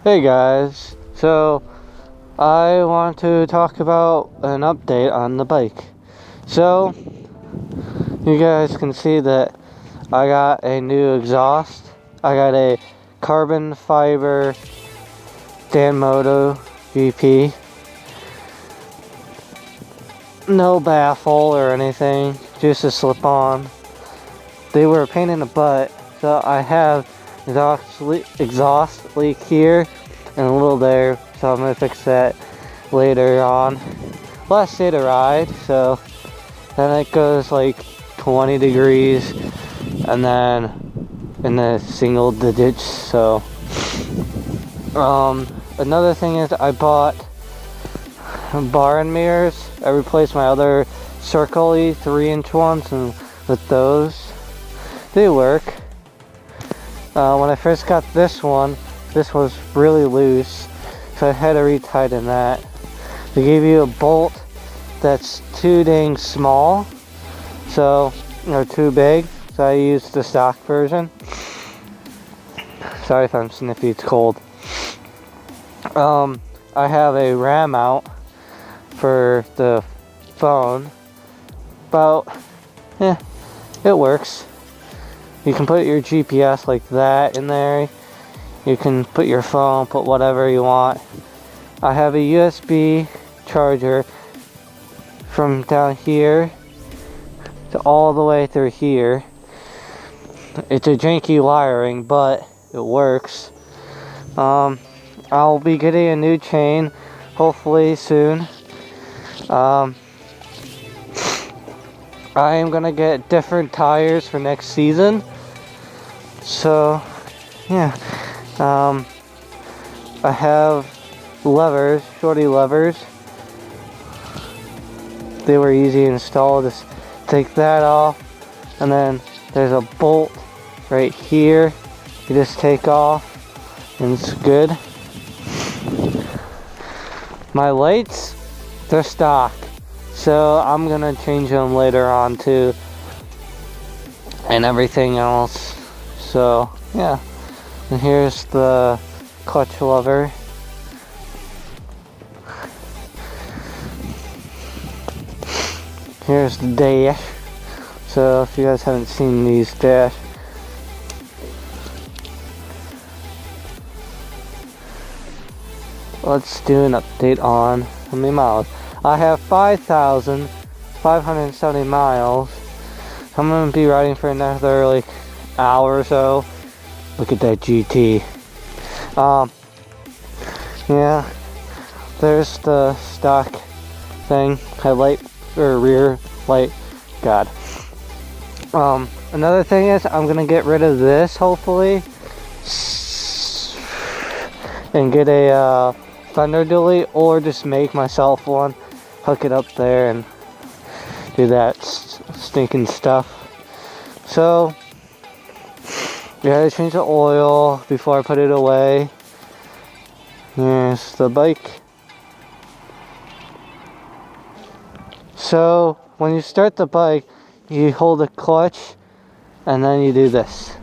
Hey guys, so I want to talk about an update on the bike. So you guys can see that I got a new exhaust. I got a carbon fiber Danmoto GP. No baffle or anything, just a slip-on. They were a pain in the butt, so I have exhaust leak here and a little there, so I'm gonna fix that later on. Last day to ride, so then it goes like 20 degrees and then in the single digits. So another thing is I bought bar and mirrors. I replaced my other circle-y 3-inch ones, and with those they work. When I first got this one, this was really loose, so I had to retighten that. They gave you a bolt that's too dang small, so, or too big, so I used the stock version. Sorry if I'm sniffy, it's cold. I have a ram mount for the phone. It works. You can put your GPS like that in there. You can put your phone, put whatever you want. I have a USB charger from down here to all the way through here. It's a janky wiring, but it works. I'll be getting a new chain hopefully soon. I am gonna get different tires for next season. So yeah, I have levers, shorty levers. They were easy to install. Just take that off, and then there's a bolt right here. You just take off, and it's good. My lights, they're stock, so I'm gonna change them later on too, and everything else. So yeah, and here's the clutch lever. Here's the dash. So if you guys haven't seen these dash, let's do an update on how many miles. I have 5,570 miles. I'm gonna be riding for another like hour or so. Look at that GT. Yeah, there's the stock thing, headlight or rear light. God. Another thing is I'm gonna get rid of this hopefully and get a fender dually, or just make myself one, hook it up there and do that stinking stuff. So yeah, I change the oil before I put it away. Here's the bike. So when you start the bike, you hold the clutch and then you do this.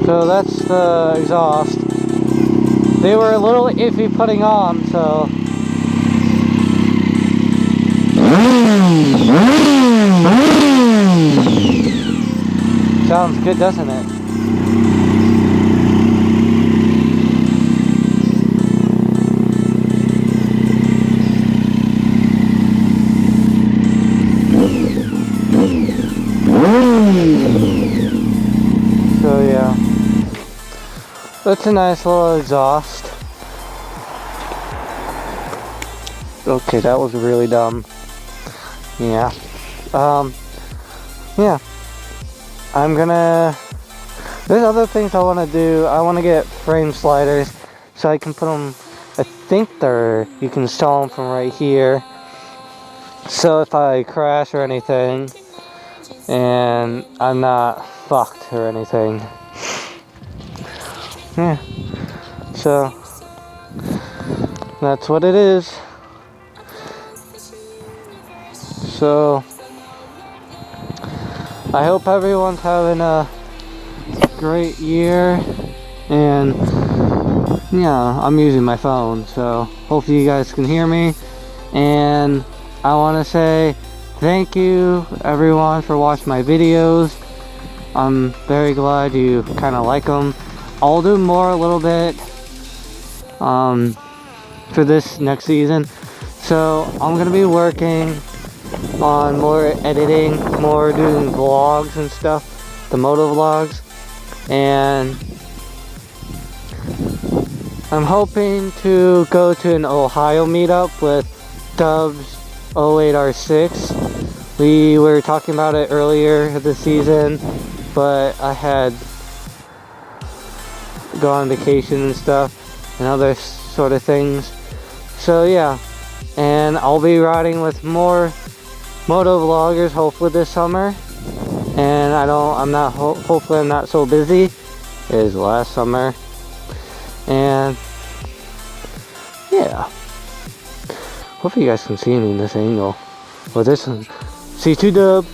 So that's the exhaust. They were a little iffy putting on, so sounds good, doesn't it? So yeah, that's a nice little exhaust. Okay, that was really dumb. Yeah. Yeah. There's other things I want to do. I want to get frame sliders so I can put them, I think you can install them from right here. So if I crash or anything, and I'm not fucked or anything. Yeah. So that's what it is. So I hope everyone's having a great year, and yeah, I'm using my phone, so hopefully you guys can hear me. And I want to say thank you everyone for watching my videos. I'm very glad you kind of like them. I'll do more a little bit for this next season, so I'm gonna be working on more editing, more doing vlogs and stuff, the moto vlogs, and I'm hoping to go to an Ohio meetup with Dubs 08R6. We were talking about it earlier this season, but I had gone on vacation and stuff and other sort of things. So yeah, and I'll be riding with more moto vloggers hopefully this summer. And hopefully I'm not so busy as last summer. And yeah, hopefully you guys can see me in this angle. Well, this one, C2 dub.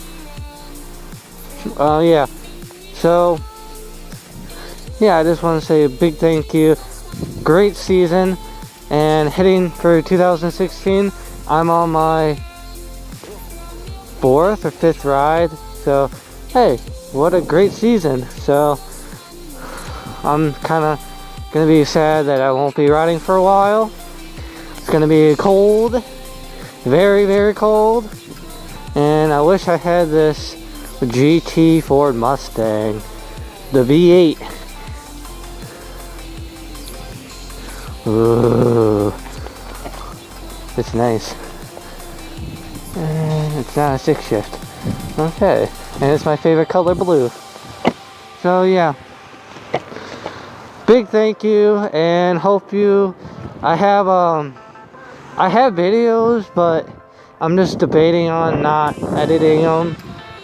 Yeah, so yeah, I just want to say a big thank you. Great season, and heading for 2016, I'm on my 4th or 5th ride. So hey, what a great season. So I'm kind of gonna be sad that I won't be riding for a while. It's gonna be cold, very, very cold, and I wish I had this GT Ford Mustang, the V8. Ooh, it's nice. And it's not a 6 shift. Okay, and it's my favorite color, blue. So yeah, big thank you, and hope you. I have videos, but I'm just debating on not editing them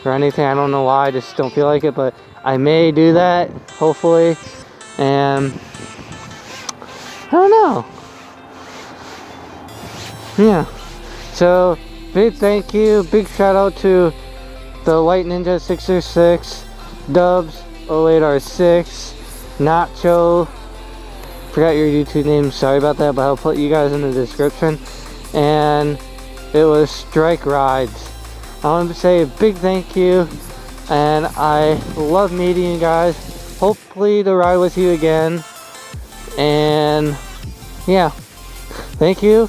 or anything. I don't know why, I just don't feel like it, but I may do that hopefully. And I don't know. Yeah, so big thank you, big shout out to the White Ninja 606, Dubs 08R6, Nacho, forgot your YouTube name, sorry about that, but I'll put you guys in the description. And it was Strike Rides. I want to say a big thank you, and I love meeting you guys. Hopefully to ride with you again. And yeah, thank you.